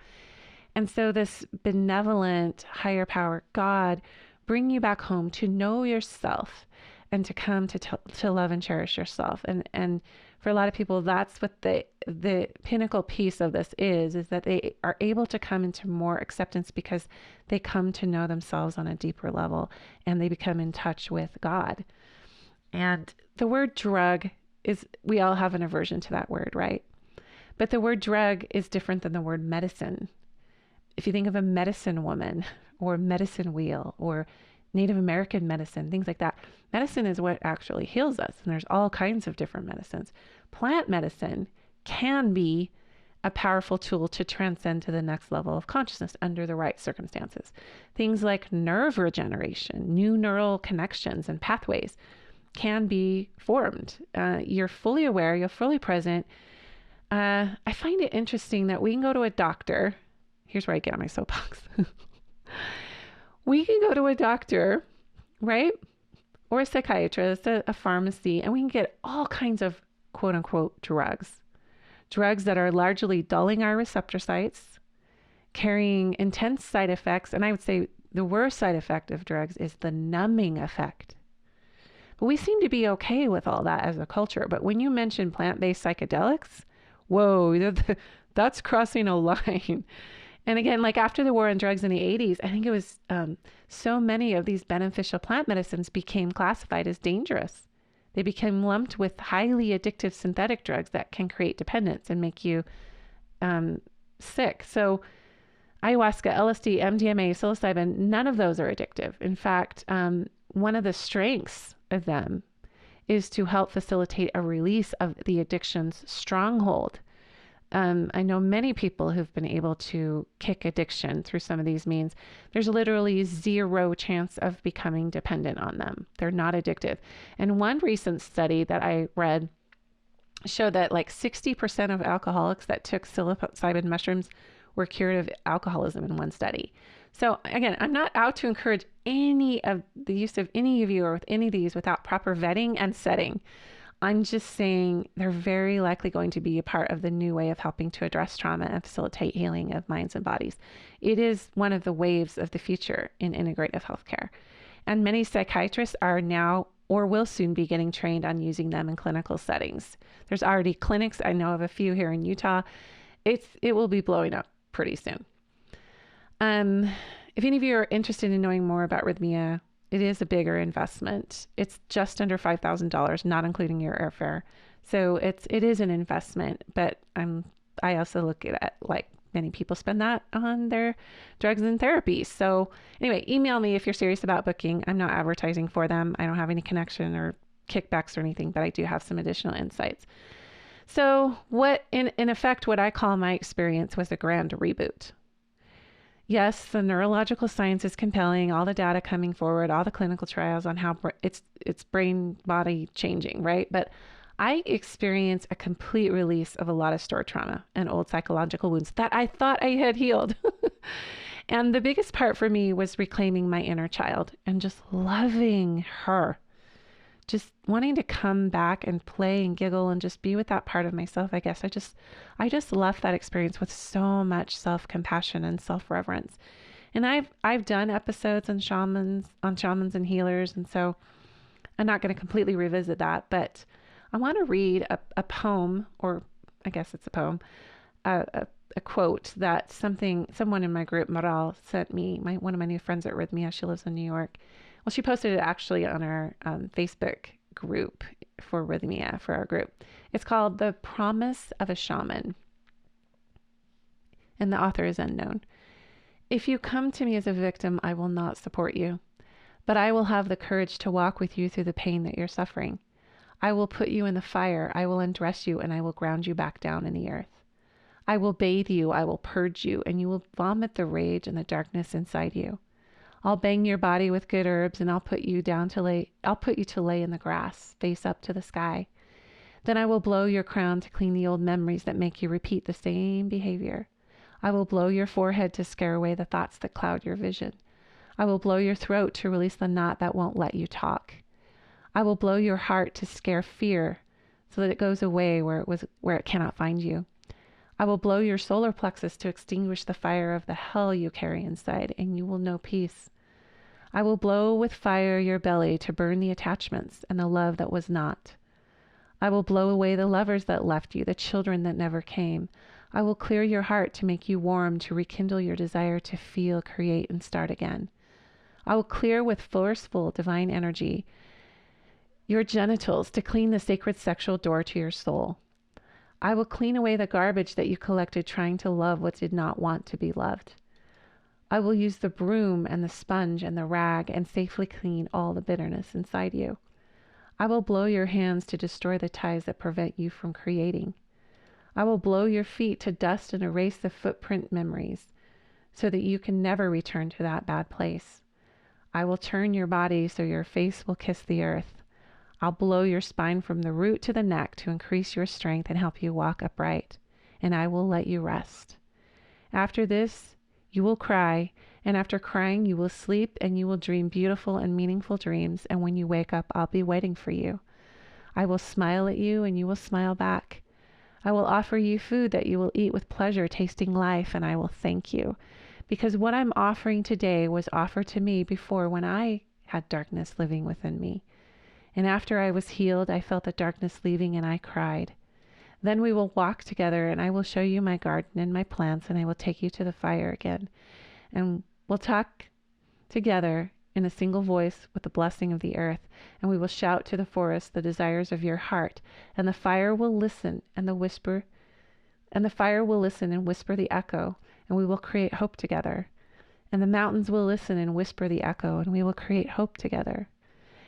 And so this benevolent higher power God bring you back home to know yourself and to come to love and cherish yourself. And for a lot of people, that's what the pinnacle piece of this is that they are able to come into more acceptance because they come to know themselves on a deeper level and they become in touch with God. And the word drug we all have an aversion to that word, right? But the word drug is different than the word medicine. If you think of a medicine woman or medicine wheel or Native American medicine, things like that, medicine is what actually heals us. And there's all kinds of different medicines. Plant medicine can be a powerful tool to transcend to the next level of consciousness under the right circumstances. Things like nerve regeneration, new neural connections and pathways can be formed. You're fully aware, you're fully present. I find it interesting that we can go to a doctor. Here's where I get on my soapbox. We can go to a doctor, right? Or a psychiatrist, a pharmacy, and we can get all kinds of quote unquote drugs that are largely dulling our receptor sites, carrying intense side effects. And I would say the worst side effect of drugs is the numbing effect. But we seem to be okay with all that as a culture. But when you mention plant-based psychedelics, whoa, that's crossing a line. And again, like after the war on drugs in the 80s, I think it was so many of these beneficial plant medicines became classified as dangerous. They became lumped with highly addictive synthetic drugs that can create dependence and make you sick. So ayahuasca, LSD, MDMA, psilocybin, none of those are addictive. In fact, one of the strengths of them is to help facilitate a release of the addiction's stronghold. I know many people who've been able to kick addiction through some of these means. There's literally zero chance of becoming dependent on them. They're not addictive. And one recent study that I read showed that like 60% of alcoholics that took psilocybin mushrooms were cured of alcoholism in one study. So again, I'm not out to encourage any of the use of any of you or with any of these without proper vetting and setting. I'm just saying they're very likely going to be a part of the new way of helping to address trauma and facilitate healing of minds and bodies. It is one of the waves of the future in integrative healthcare. And many psychiatrists are now or will soon be getting trained on using them in clinical settings. There's already clinics. I know of a few here in Utah. It will be blowing up pretty soon. If any of you are interested in knowing more about Rhythmia, it is a bigger investment. It's just under $5,000, not including your airfare. So it is an investment, but I also look at it like many people spend that on their drugs and therapy. So anyway, email me if you're serious about booking. I'm not advertising for them. I don't have any connection or kickbacks or anything, but I do have some additional insights. So what in effect, what I call my experience was a grand reboot. Yes, the neurological science is compelling, all the data coming forward, all the clinical trials on how it's brain body changing, right? But I experienced a complete release of a lot of stored trauma and old psychological wounds that I thought I had healed. And the biggest part for me was reclaiming my inner child and just loving her, just wanting to come back and play and giggle and just be with that part of myself. I guess I just left that experience with so much self-compassion and self-reverence. And I've done episodes on shamans and healers, and so I'm not going to completely revisit that, but I want to read a poem, or I guess it's a poem, a, a, a quote that someone in my group, Maral, sent me. One of my new friends at Rhythmia, she lives in New York. Well, she posted it actually on our Facebook group for Rhythmia, for our group. It's called The Promise of a Shaman, and the author is unknown. If you come to me as a victim, I will not support you, but I will have the courage to walk with you through the pain that you're suffering. I will put you in the fire, I will undress you, and I will ground you back down in the earth. I will bathe you, I will purge you, and you will vomit the rage and the darkness inside you. I'll bang your body with good herbs, and I'll put you to lay in the grass, face up to the sky. Then I will blow your crown to clean the old memories that make you repeat the same behavior. I will blow your forehead to scare away the thoughts that cloud your vision. I will blow your throat to release the knot that won't let you talk. I will blow your heart to scare fear so that it goes away where it cannot find you. I will blow your solar plexus to extinguish the fire of the hell you carry inside, and you will know peace. I will blow with fire your belly to burn the attachments and the love that was not. I will blow away the lovers that left you, the children that never came. I will clear your heart to make you warm, to rekindle your desire to feel, create, and start again. I will clear with forceful divine energy your genitals to clean the sacred sexual door to your soul. I will clean away the garbage that you collected trying to love what did not want to be loved. I will use the broom and the sponge and the rag and safely clean all the bitterness inside you. I will blow your hands to destroy the ties that prevent you from creating. I will blow your feet to dust and erase the footprint memories so that you can never return to that bad place. I will turn your body so your face will kiss the earth. I'll blow your spine from the root to the neck to increase your strength and help you walk upright, and I will let you rest. After this, you will cry, and after crying, you will sleep and you will dream beautiful and meaningful dreams, and when you wake up, I'll be waiting for you. I will smile at you and you will smile back. I will offer you food that you will eat with pleasure, tasting life, and I will thank you. Because what I'm offering today was offered to me before, when I had darkness living within me. And after I was healed, I felt the darkness leaving and I cried. Then we will walk together and I will show you my garden and my plants, and I will take you to the fire again. And we'll talk together in a single voice with the blessing of the earth, and we will shout to the forest the desires of your heart, and the fire will listen and whisper the echo, and we will create hope together. And the mountains will listen and whisper the echo, and we will create hope together.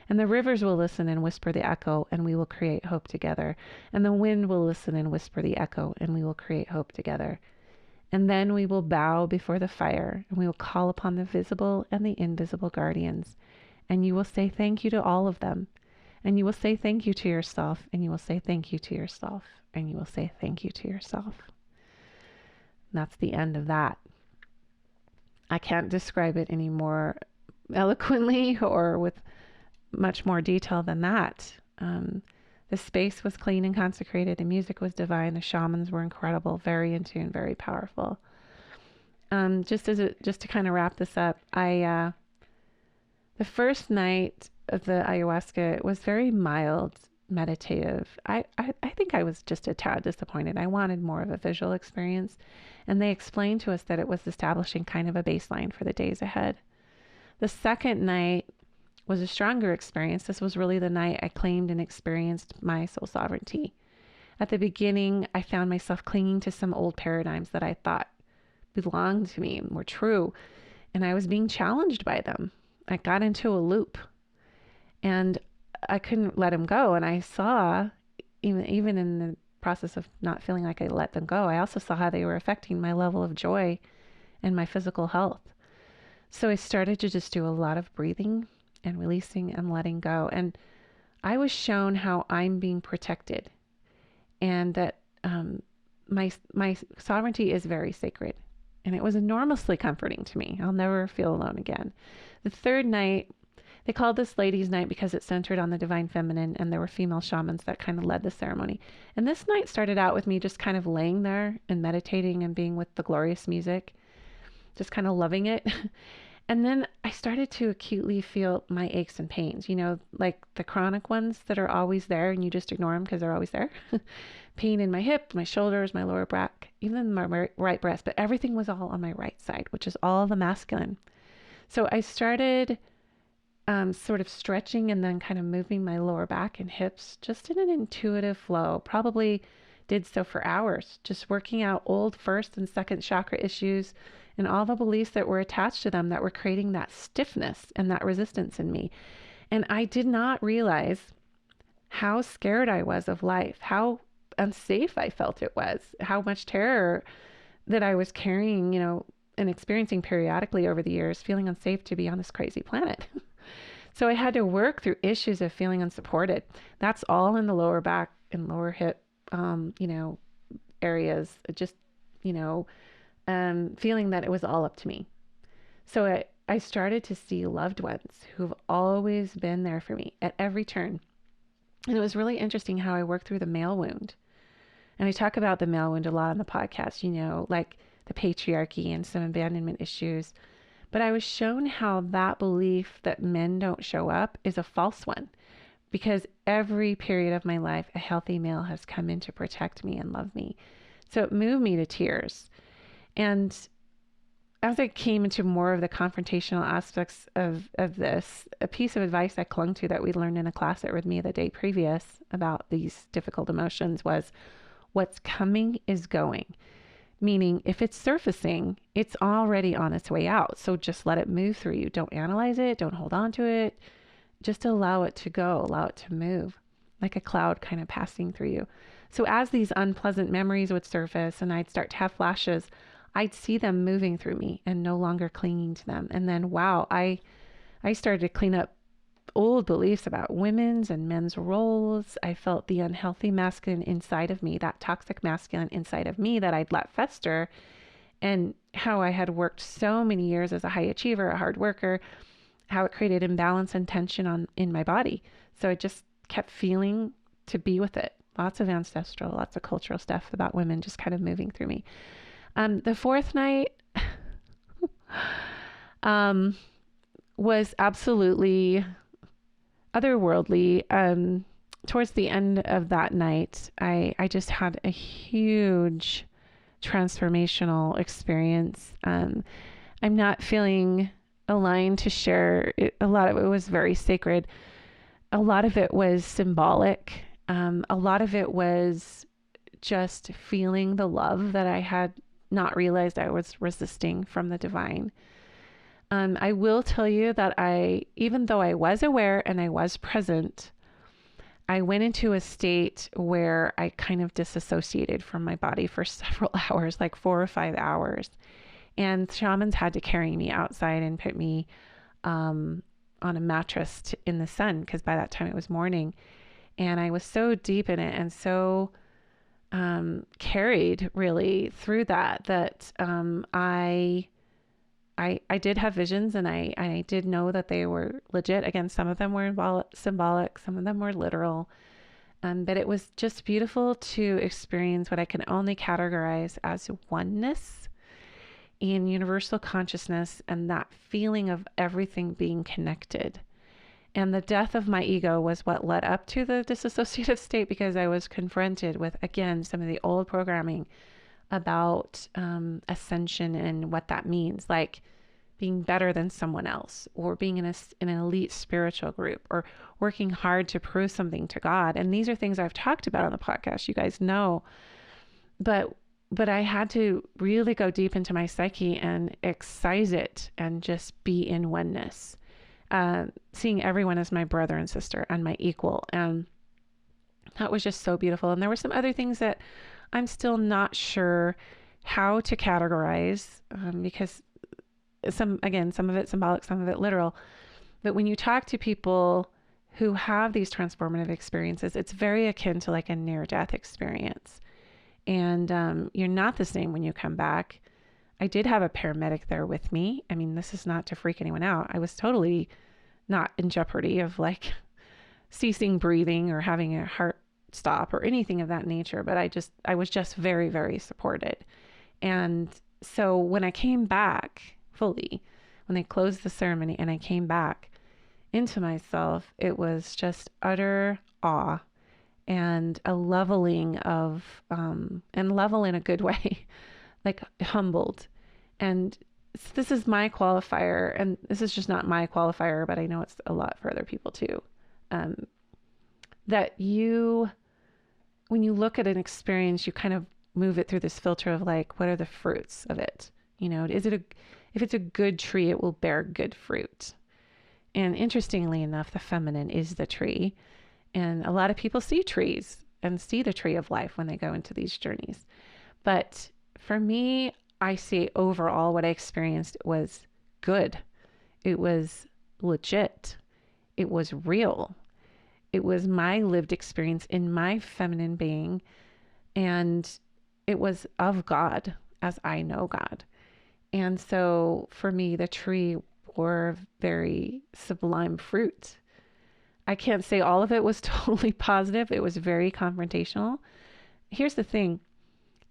And the rivers will listen and whisper the echo, and we will create hope together. And the wind will listen and whisper the echo, and we will create hope together. And then we will bow before the fire, and we will call upon the visible and the invisible guardians. And you will say thank you to all of them. And you will say thank you to yourself, and you will say thank you to yourself, and you will say thank you to yourself. And that's the end of that. I can't describe it any more eloquently or with much more detail than that. The space was clean and consecrated. The music was divine. The shamans were incredible, very in tune, very powerful. Just to kind of wrap this up, the first night of the ayahuasca was very mild, meditative. I think I was just a tad disappointed. I wanted more of a visual experience, and they explained to us that it was establishing kind of a baseline for the days ahead. The second night was a stronger experience. This was really the night I claimed and experienced my soul sovereignty. At the beginning, I found myself clinging to some old paradigms that I thought belonged to me and were true, and I was being challenged by them. I got into a loop, and I couldn't let them go. And I saw, even in the process of not feeling like I let them go, I also saw how they were affecting my level of joy and my physical health. So I started to just do a lot of breathing and releasing and letting go. And I was shown how I'm being protected, and that my sovereignty is very sacred. And it was enormously comforting to me. I'll never feel alone again. The third night, they called this ladies' night because it centered on the divine feminine, and there were female shamans that kind of led the ceremony. And this night started out with me just kind of laying there and meditating and being with the glorious music, just kind of loving it. And then I started to acutely feel my aches and pains, like the chronic ones that are always there and you just ignore them because they're always there. Pain in my hip, my shoulders, my lower back, even my right breast, but everything was all on my right side, which is all the masculine. So I started sort of stretching and then kind of moving my lower back and hips just in an intuitive flow. Probably did so for hours, just working out old first and second chakra issues and all the beliefs that were attached to them that were creating that stiffness and that resistance in me. And I did not realize how scared I was of life, how unsafe I felt it was, how much terror that I was carrying, and experiencing periodically over the years, feeling unsafe to be on this crazy planet. So I had to work through issues of feeling unsupported. That's all in the lower back and lower hip, areas, just, feeling that it was all up to me. So I started to see loved ones who've always been there for me at every turn. And it was really interesting how I worked through the male wound. And I talk about the male wound a lot on the podcast, like the patriarchy and some abandonment issues. But I was shown how that belief that men don't show up is a false one, because every period of my life, a healthy male has come in to protect me and love me. So it moved me to tears. And as I came into more of the confrontational aspects of this, a piece of advice I clung to that we learned in a class at Rhythmia the day previous about these difficult emotions was, what's coming is going. Meaning, if it's surfacing, it's already on its way out. So just let it move through you. Don't analyze it. Don't hold on to it. Just allow it to go. Allow it to move, like a cloud kind of passing through you. So as these unpleasant memories would surface and I'd start to have flashes, I'd see them moving through me and no longer clinging to them. And then, wow, I started to clean up old beliefs about women's and men's roles. I felt the unhealthy masculine inside of me, that toxic masculine inside of me that I'd let fester, and how I had worked so many years as a high achiever, a hard worker, how it created imbalance and tension in my body. So I just kept feeling to be with it. Lots of ancestral, lots of cultural stuff about women just kind of moving through me. The fourth night was absolutely otherworldly. Towards the end of that night, I just had a huge transformational experience. I'm not feeling aligned to share it. A lot of it was very sacred. A lot of it was symbolic. A lot of it was just feeling the love that I had not realized I was resisting from the divine. I will tell you that even though I was aware and I was present, I went into a state where I kind of disassociated from my body for several hours, like 4 or 5 hours. And shamans had to carry me outside and put me on a mattress in the sun, because by that time it was morning. And I was so deep in it and so carried really through that I did have visions, and I did know that they were legit. Again, some of them were symbolic, some of them were literal. But it was just beautiful to experience what I can only categorize as oneness in universal consciousness, and that feeling of everything being connected. And the death of my ego was what led up to the disassociative state, because I was confronted with, again, some of the old programming about ascension and what that means, like being better than someone else, or being in an elite spiritual group, or working hard to prove something to God. And these are things I've talked about on the podcast, you guys know. But I had to really go deep into my psyche and excise it and just be in oneness, seeing everyone as my brother and sister and my equal. And that was just so beautiful. And there were some other things that I'm still not sure how to categorize, because some of it symbolic, some of it literal. But when you talk to people who have these transformative experiences, it's very akin to like a near-death experience. And you're not the same when you come back. I did have a paramedic there with me. I mean, this is not to freak anyone out. I was totally not in jeopardy of like ceasing breathing or having a heart stop or anything of that nature. But I was just very, very supported. And so when I came back fully, when they closed the ceremony and I came back into myself, it was just utter awe and a leveling of, and level in a good way, like humbled. And this is my qualifier, and this is just not my qualifier, but I know it's a lot for other people too. Um, that when you look at an experience, you kind of move it through this filter of like, what are the fruits of it? You know, if it's a good tree, it will bear good fruit. And interestingly enough, the feminine is the tree. And a lot of people see trees and see the tree of life when they go into these journeys. But for me, I see overall what I experienced was good. It was legit. It was real. It was my lived experience in my feminine being. And it was of God as I know God. And so for me, the tree bore very sublime fruit. I can't say all of it was totally positive. It was very confrontational. Here's the thing.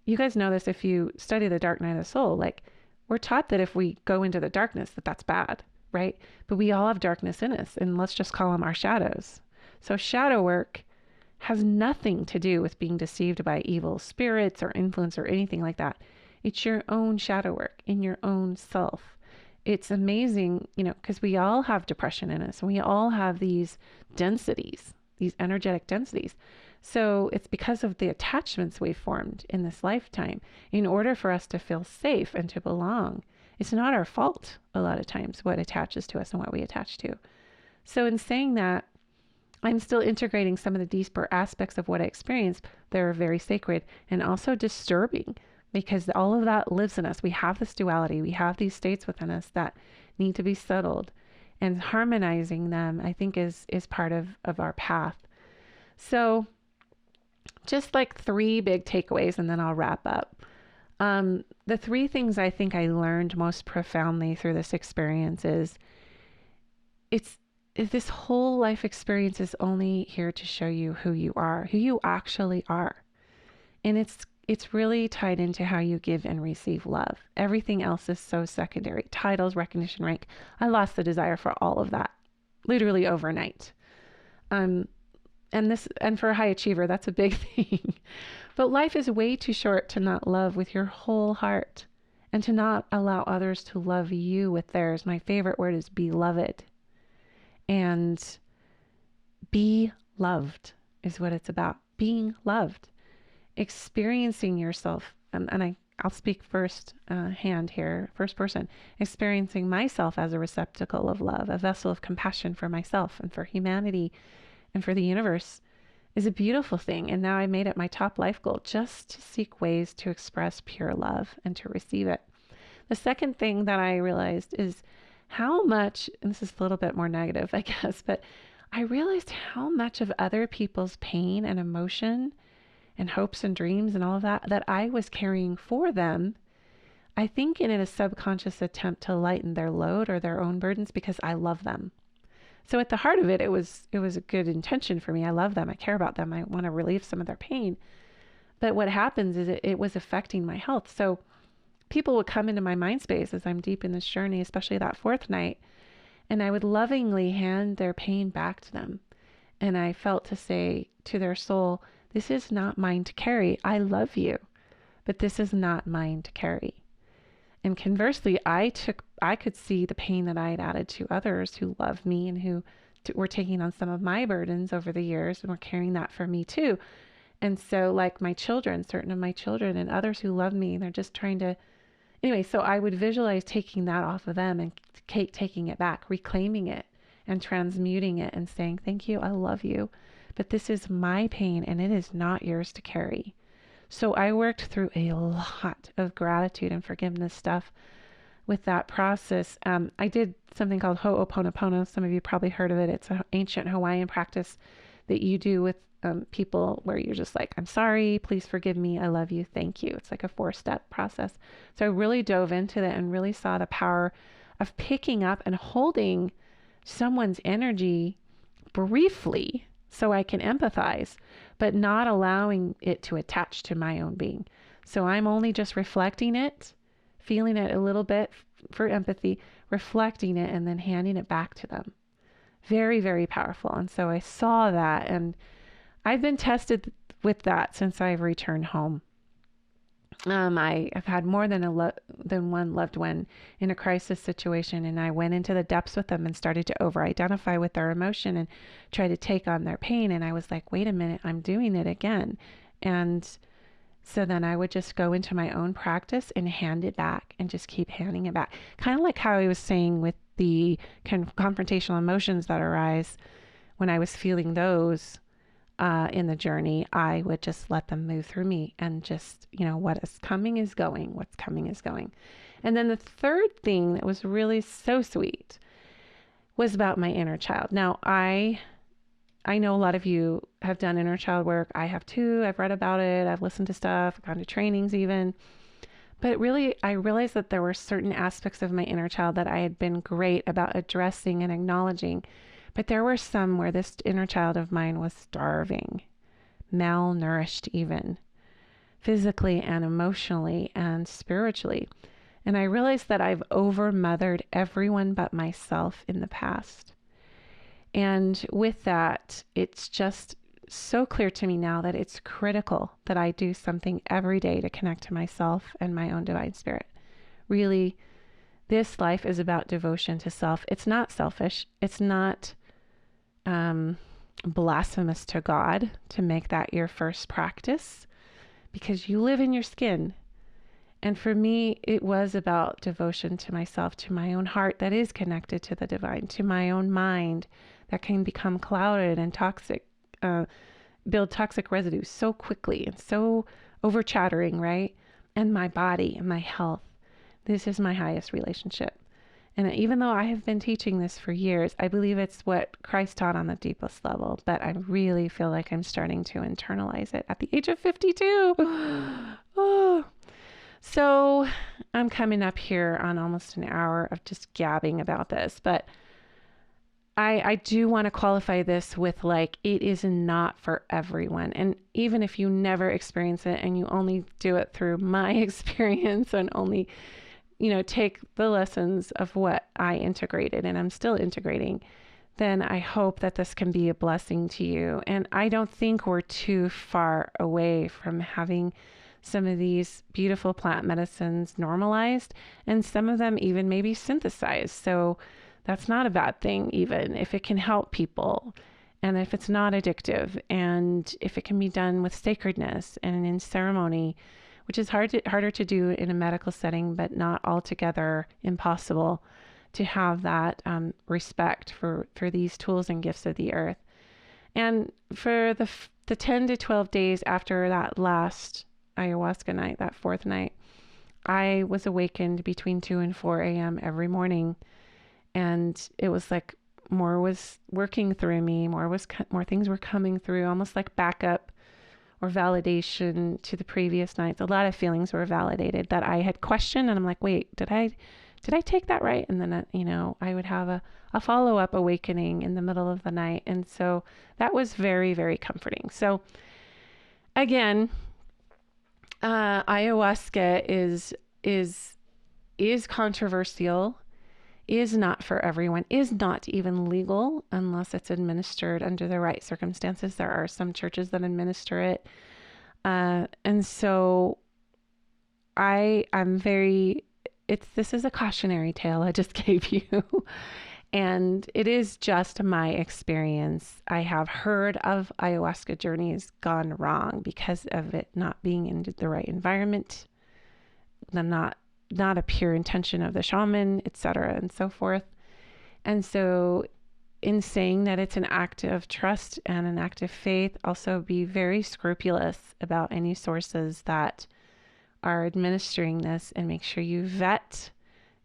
You guys know this if you study the dark night of the soul. Like, we're taught that if we go into the darkness, that's bad, right? But we all have darkness in us, and let's just call them our shadows. So shadow work has nothing to do with being deceived by evil spirits or influence or anything like that. It's your own shadow work in your own self. It's amazing, you know, because we all have depression in us and we all have these densities, these energetic densities. So it's because of the attachments we formed in this lifetime in order for us to feel safe and to belong. It's not our fault a lot of times what attaches to us and what we attach to. So in saying that, I'm still integrating some of the deeper aspects of what I experienced that are very sacred and also disturbing, because all of that lives in us. We have this duality. We have these states within us that need to be settled, and harmonizing them, I think, is part of our path. So just like 3 big takeaways, and then I'll wrap up. The 3 things I think I learned most profoundly through this experience is this whole life experience is only here to show you who you actually are. And it's really tied into how you give and receive love. Everything else is so secondary. Titles, recognition, rank. I lost the desire for all of that literally overnight. And for a high achiever, that's a big thing. But life is way too short to not love with your whole heart and to not allow others to love you with theirs. My favorite word is beloved. And be loved is what it's about. Being loved. Experiencing yourself, and I'll speak first hand here, first person, experiencing myself as a receptacle of love, a vessel of compassion for myself and for humanity and for the universe is a beautiful thing. And now I made it my top life goal, just to seek ways to express pure love and to receive it. The second thing that I realized is how much, and this is a little bit more negative, I guess, but I realized how much of other people's pain and emotion and hopes and dreams and all of that I was carrying for them, I think in a subconscious attempt to lighten their load or their own burdens because I love them. So at the heart of it, it was a good intention for me. I love them. I care about them. I want to relieve some of their pain. But what happens is it was affecting my health. So people would come into my mind space as I'm deep in this journey, especially that 4th night, and I would lovingly hand their pain back to them. And I felt to say to their soul, this is not mine to carry. I love you, but this is not mine to carry. And conversely, I could see the pain that I had added to others who love me and who were taking on some of my burdens over the years and were carrying that for me too. And so like my children, certain of my children and others who love me, they're just trying to, anyway, so I would visualize taking that off of them and taking it back, reclaiming it and transmuting it and saying, thank you, I love you. But this is my pain and it is not yours to carry. So I worked through a lot of gratitude and forgiveness stuff with that process. I did something called Ho'oponopono. Some of you probably heard of it. It's an ancient Hawaiian practice that you do with people where you're just like, I'm sorry, please forgive me, I love you, thank you. It's like a 4-step process. So I really dove into that and really saw the power of picking up and holding someone's energy briefly so I can empathize, but not allowing it to attach to my own being. So I'm only just reflecting it, feeling it a little bit for empathy, reflecting it, and then handing it back to them. Very, very powerful. And so I saw that, and I've been tested with that since I've returned home. I have had more than one loved one in a crisis situation, and I went into the depths with them and started to over-identify with their emotion and try to take on their pain. And I was like, wait a minute, I'm doing it again. And so then I would just go into my own practice and hand it back and just keep handing it back. Kind of like how I was saying with the confrontational emotions that arise when I was feeling those in the journey, I would just let them move through me and just, what is coming is going, what's coming is going. And then the third thing that was really so sweet was about my inner child. Now, I know a lot of you have done inner child work. I have too. I've read about it. I've listened to stuff, I've gone to trainings even. But really, I realized that there were certain aspects of my inner child that I had been great about addressing and acknowledging. But there were some where this inner child of mine was starving, malnourished even, physically and emotionally and spiritually. And I realized that I've over-mothered everyone but myself in the past. And with that, it's just so clear to me now that it's critical that I do something every day to connect to myself and my own divine spirit. Really, this life is about devotion to self. It's not selfish. It's not blasphemous to God to make that your first practice, because you live in your skin. And for me, it was about devotion to myself, to my own heart that is connected to the divine, to my own mind that can become clouded and toxic, build toxic residue so quickly and so over chattering, right? And my body and my health. This is my highest relationship. And even though I have been teaching this for years, I believe it's what Christ taught on the deepest level, but I really feel like I'm starting to internalize it at the age of 52. Oh. So I'm coming up here on almost an hour of just gabbing about this, but I do want to qualify this with it is not for everyone. And even if you never experience it and you only do it through my experience and only take the lessons of what I integrated and I'm still integrating, then I hope that this can be a blessing to you. And I don't think we're too far away from having some of these beautiful plant medicines normalized, and some of them even maybe synthesized. So that's not a bad thing, even if it can help people, and if it's not addictive, and if it can be done with sacredness and in ceremony, which is harder to do in a medical setting, but not altogether impossible to have that respect for these tools and gifts of the earth. And for the 10 to 12 days after that last ayahuasca night, that fourth night, I was awakened between 2 and 4 a.m. every morning. And it was like more was working through me, more things were coming through, almost like backup or validation to the previous nights. A lot of feelings were validated that I had questioned, and I'm like, wait, did I take that right? And then, I would have a follow-up awakening in the middle of the night. And so that was very, very comforting. So again, ayahuasca is controversial, is not for everyone, is not even legal unless it's administered under the right circumstances. There are some churches that administer it. And so this is a cautionary tale I just gave you. And it is just my experience. I have heard of ayahuasca journeys gone wrong because of it not being in the right environment, not a pure intention of the shaman, etc., and so forth. And so in saying that it's an act of trust and an act of faith, also be very scrupulous about any sources that are administering this, and make sure you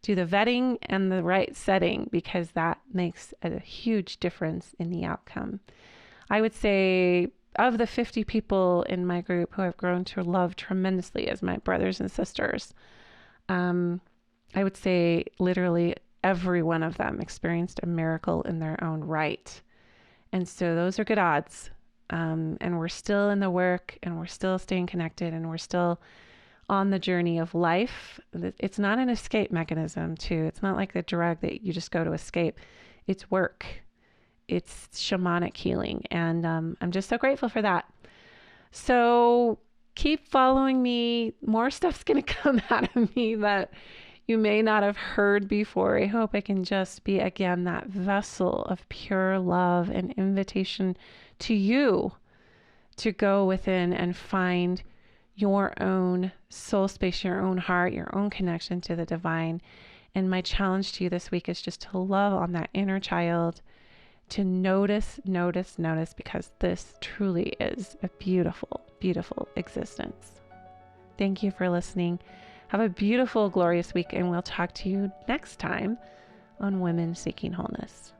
do the vetting and the right setting, because that makes a huge difference in the outcome. I would say of the 50 people in my group who I've grown to love tremendously as my brothers and sisters, I would say literally every one of them experienced a miracle in their own right. And so those are good odds. And we're still in the work, and we're still staying connected, and we're still on the journey of life. It's not an escape mechanism, too. It's not like the drug that you just go to escape. It's work. It's shamanic healing. And I'm just so grateful for that. So keep following me. More stuff's going to come out of me that you may not have heard before. I hope I can just be, again, that vessel of pure love and invitation to you to go within and find your own soul space, your own heart, your own connection to the divine. And my challenge to you this week is just to love on that inner child, to notice, because this truly is a beautiful, beautiful existence. Thank you for listening. Have a beautiful, glorious week, and we'll talk to you next time on Women Seeking Wholeness.